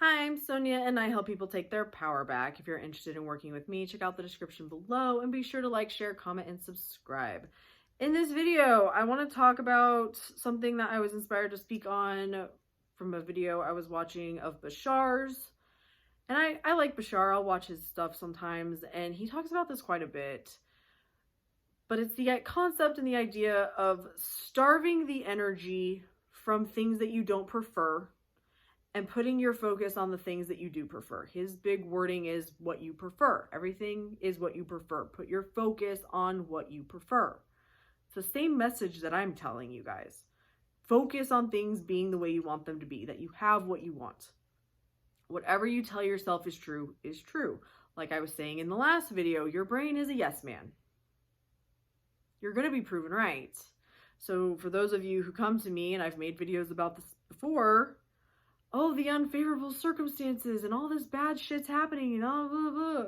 Hi, I'm Sonia and I help people take their power back. If you're interested in working with me, check out the description below and be sure to like, share, comment, and subscribe. In this video, I want to talk about something that I was inspired to speak on from a video I was watching of Bashar's. And I like Bashar, I'll watch his stuff sometimes, and he talks about this quite a bit. But it's the concept and the idea of starving the energy from things that you don't prefer and putting your focus on the things that you do prefer. His big wording is what you prefer. Everything is what you prefer. Put your focus on what you prefer. It's the same message that I'm telling you guys. Focus on things being the way you want them to be, that you have what you want. Whatever you tell yourself is true is true. Like I was saying in the last video, your brain is a yes man. You're going to be proven right. So for those of you who come to me, and I've made videos about this before, oh, the unfavorable circumstances and all this bad shit's happening and blah, blah, blah.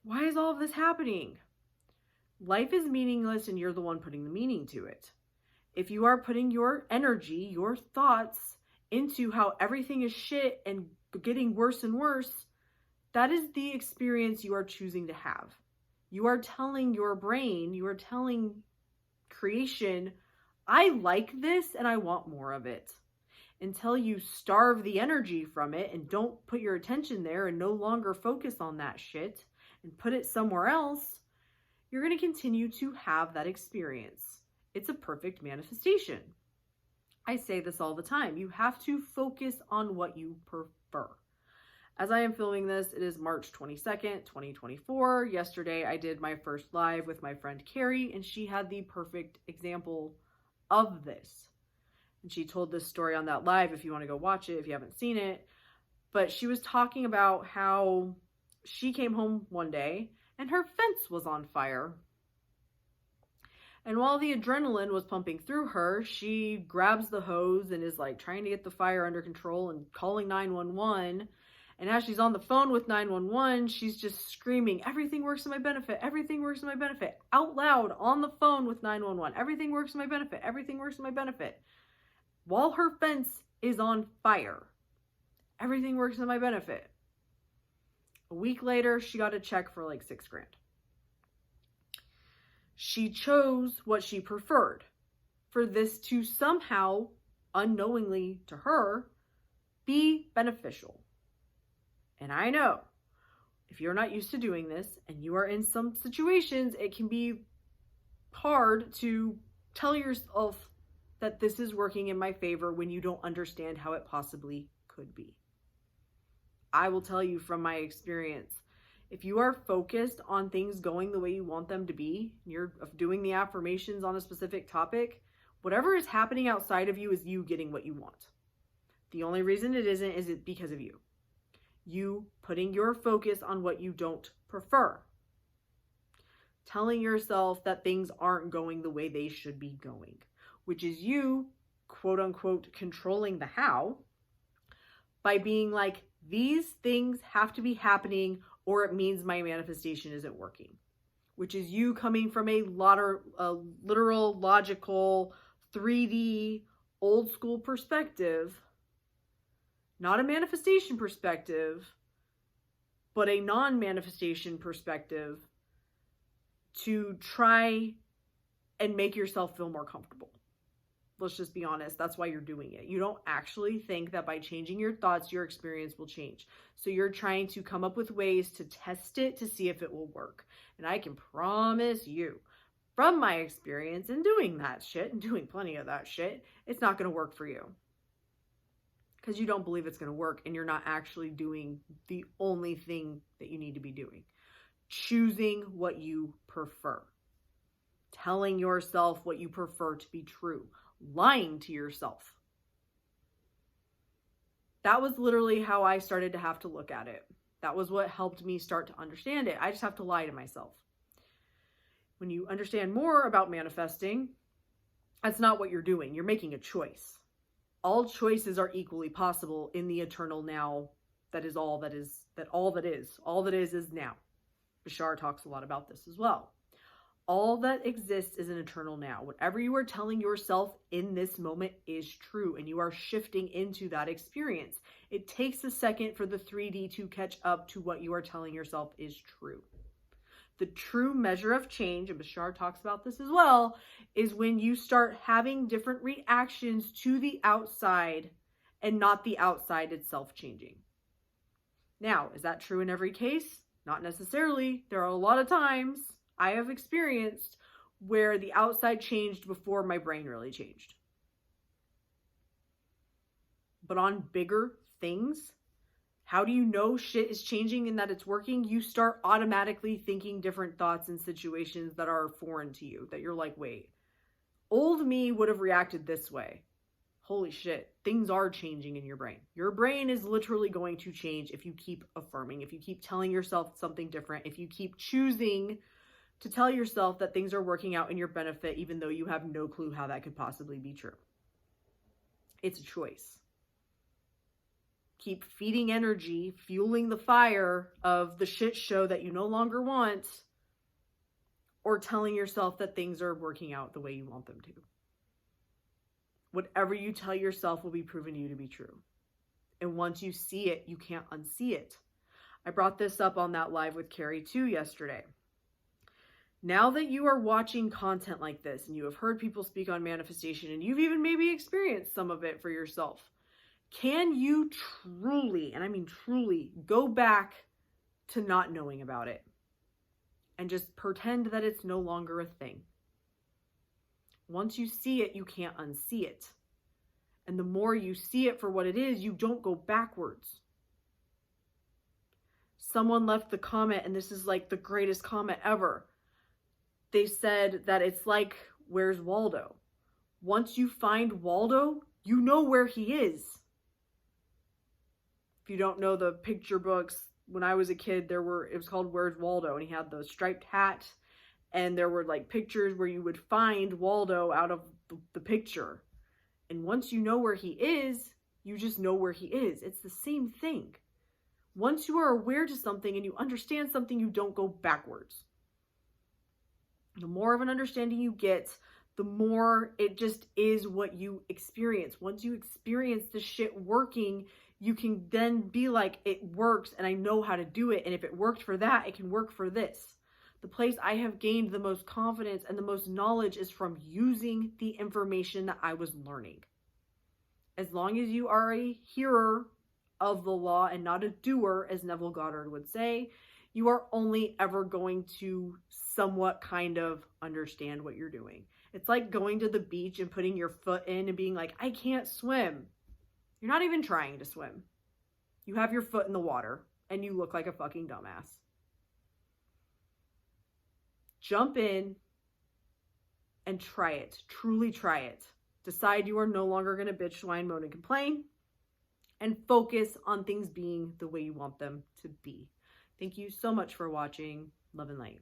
Why is all of this happening? Life is meaningless and you're the one putting the meaning to it. If you are putting your energy, your thoughts into how everything is shit and getting worse and worse, that is the experience you are choosing to have. You are telling your brain, you are telling creation, I like this and I want more of it. Until you starve the energy from it and don't put your attention there and no longer focus on that shit and put it somewhere else, you're going to continue to have that experience. It's a perfect manifestation. I say this all the time. You have to focus on what you prefer. As I am filming this, it is March 22nd, 2024. Yesterday, I did my first live with my friend Carrie, and she had the perfect example of this. And she told this story on that live if you want to go watch it, if you haven't seen it. But she was talking about how she came home one day and her fence was on fire. And while the adrenaline was pumping through her, she grabs the hose and is like trying to get the fire under control and calling 911. And as she's on the phone with 911, she's just screaming, everything works in my benefit, everything works in my benefit, out loud on the phone with 911. Everything works in my benefit, everything works in my benefit. While her fence is on fire, everything works in my benefit. A week later, she got a check for like $6,000. She chose what she preferred for this to somehow, unknowingly to her, be beneficial. And I know if you're not used to doing this and you are in some situations, it can be hard to tell yourself that this is working in my favor when you don't understand how it possibly could be. I will tell you from my experience, if you are focused on things going the way you want them to be, you're doing the affirmations on a specific topic, whatever is happening outside of you is you getting what you want. The only reason it isn't is it because of you. You putting your focus on what you don't prefer. Telling yourself that things aren't going the way they should be going, which is you, quote unquote, controlling the how by being like, these things have to be happening or it means my manifestation isn't working, which is you coming from a literal, logical, 3D, old school perspective, not a manifestation perspective, but a non-manifestation perspective to try and make yourself feel more comfortable. Let's just be honest. That's why you're doing it. You don't actually think that by changing your thoughts, your experience will change. So you're trying to come up with ways to test it to see if it will work. And I can promise you, from my experience in doing that shit and doing plenty of that shit, it's not going to work for you. Because you don't believe it's going to work and you're not actually doing the only thing that you need to be doing. Choosing what you prefer. Telling yourself what you prefer to be true. Lying to yourself. That was literally how I started to have to look at it. That was what helped me start to understand it. I just have to lie to myself. When you understand more about manifesting, that's not what you're doing. You're making a choice. All choices are equally possible in the eternal now. That is all that is. All that is now. Bashar talks a lot about this as well. All that exists is an eternal now. Whatever you are telling yourself in this moment is true, and you are shifting into that experience. It takes a second for the 3D to catch up to what you are telling yourself is true. The true measure of change, and Bashar talks about this as well, is when you start having different reactions to the outside and not the outside itself changing. Now, is that true in every case? Not necessarily. There are a lot of times I have experienced where the outside changed before my brain really changed. But on bigger things, how do you know shit is changing and that it's working? You start automatically thinking different thoughts in situations that are foreign to you, that you're like, wait, old me would have reacted this way. Holy shit, things are changing in your brain. Your brain is literally going to change if you keep affirming, if you keep telling yourself something different, if you keep choosing to tell yourself that things are working out in your benefit, even though you have no clue how that could possibly be true. It's a choice. Keep feeding energy, fueling the fire of the shit show that you no longer want, or telling yourself that things are working out the way you want them to. Whatever you tell yourself will be proven to you to be true. And once you see it, you can't unsee it. I brought this up on that live with Carrie too yesterday. Now that you are watching content like this and you have heard people speak on manifestation and you've even maybe experienced some of it for yourself, can you truly, and I mean truly, go back to not knowing about it and just pretend that it's no longer a thing? Once you see it, you can't unsee it. And the more you see it for what it is, you don't go backwards. Someone left the comment, and this is like the greatest comment ever. They said that it's like, where's Waldo? Once you find Waldo, you know where he is. If you don't know the picture books, when I was a kid, it was called Where's Waldo? And he had the striped hat, and there were like pictures where you would find Waldo out of the picture. And once you know where he is, you just know where he is. It's the same thing. Once you are aware to something and you understand something, you don't go backwards. The more of an understanding you get, the more it just is what you experience. Once you experience the shit working, you can then be like, it works and I know how to do it. And if it worked for that, it can work for this. The place I have gained the most confidence and the most knowledge is from using the information that I was learning. As long as you are a hearer of the law and not a doer, as Neville Goddard would say, you are only ever going to somewhat kind of understand what you're doing. It's like going to the beach and putting your foot in and being like, I can't swim. You're not even trying to swim. You have your foot in the water and you look like a fucking dumbass. Jump in and try it. Truly try it. Decide you are no longer going to bitch, whine, moan, and complain. And focus on things being the way you want them to be. Thank you so much for watching. Love and light.